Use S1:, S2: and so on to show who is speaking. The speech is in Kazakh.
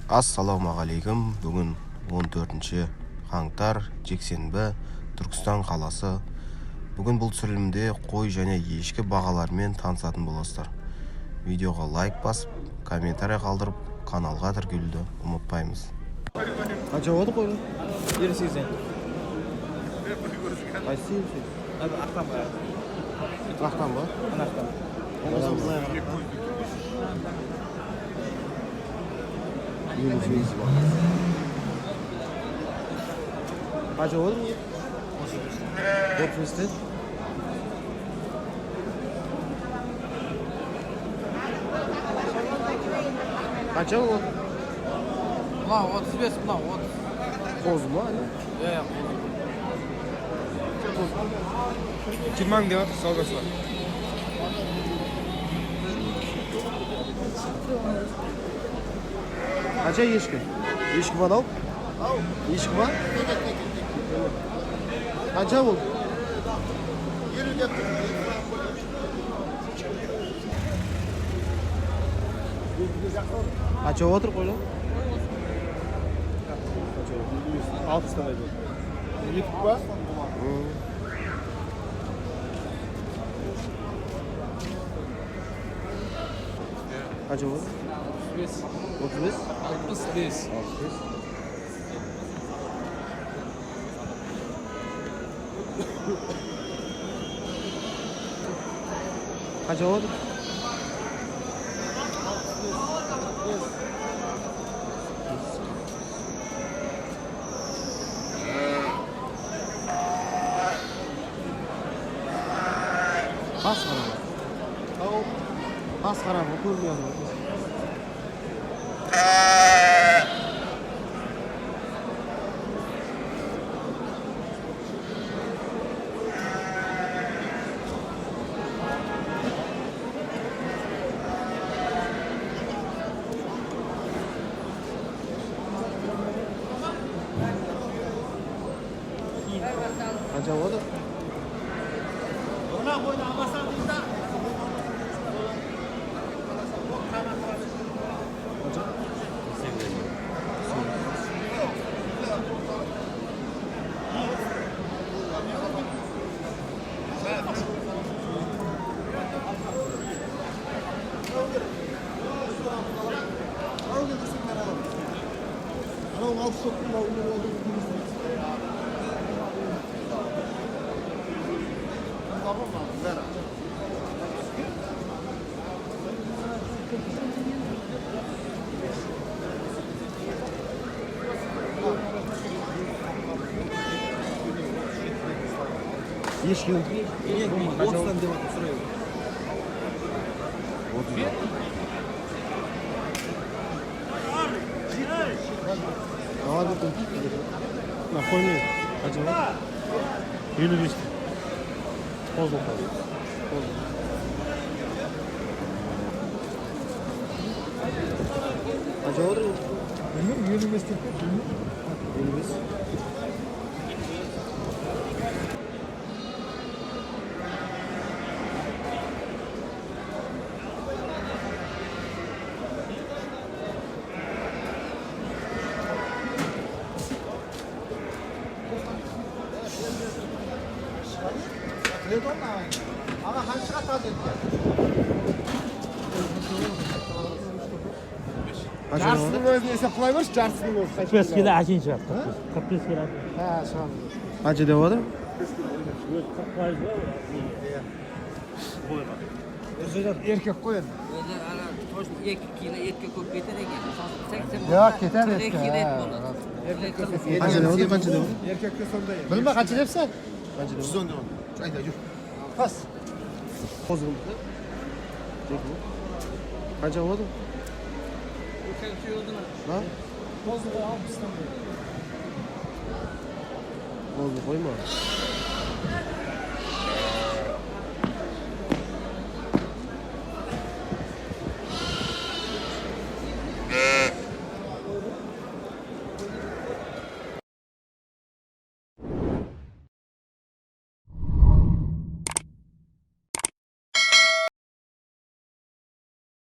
S1: Ассалаумағалейкум. Бүгін 14 қаңтар, жексенбі, Түркістан қаласы. Бүгін бұл түсірілімде қой және ешкі бағаларымен танысатын боласыздар. Видеоға лайк басып, комментарий қалдырып, каналға тіркелуді ұмытпаймыз. Қанша болды қой?
S2: 28.
S1: Қайсы емші?
S2: Ақтан ба?
S1: Ақтан ба?
S2: Ақтан.
S1: Қанша болды? 35. Қанша болды?
S2: Мынау 35, мынау 30.
S1: Қозы ма?
S2: Иә, қозы. 20 мың деп отыр, саудасы бар.
S1: Қанша ешкі? Ешкі бар ау? Ешкі бар? Қанша болды?
S3: 50 деп тұр.
S1: Қанша отыр қойлар?
S3: 60 тан айтады. Етіп ба?
S1: Қанша болды? 35?
S2: 65.
S1: Қанша болды? Бас қарап. Бас қарап, көрмей қанша болды? Ешкі болды?
S2: 30-тан деп отыр, сұрай.
S1: 30. Давай бұтын. Қоймей. Қанша болды?
S3: 55.
S1: Қозы. Қанша отыр?
S3: 55 деп тұр.
S1: 55.
S3: Ama hangi kadar dedi? Жартысының өзін есептей берші, жартысының өзін.
S4: 45 келі әшейін шығады. 45 келі.
S3: Ә, шығамыз.
S1: Қанша деп отыр?
S4: 40%
S3: Еркек қой енді.
S5: Özler ana toş 2 kilo etke көп кетер екен. 80
S3: Yok, keter
S5: etke.
S3: etke,
S5: Et
S3: ha.
S5: болады.
S1: Қанша деп отыр? Қанша деп отыр?
S3: Еркекте сондай.
S1: Білме қанша депсің? Қанша деп отыр?
S3: 110 деп. Айда жүр. Пас.
S1: Қозы болды. Қанша болды? Ha? Қозы қойма.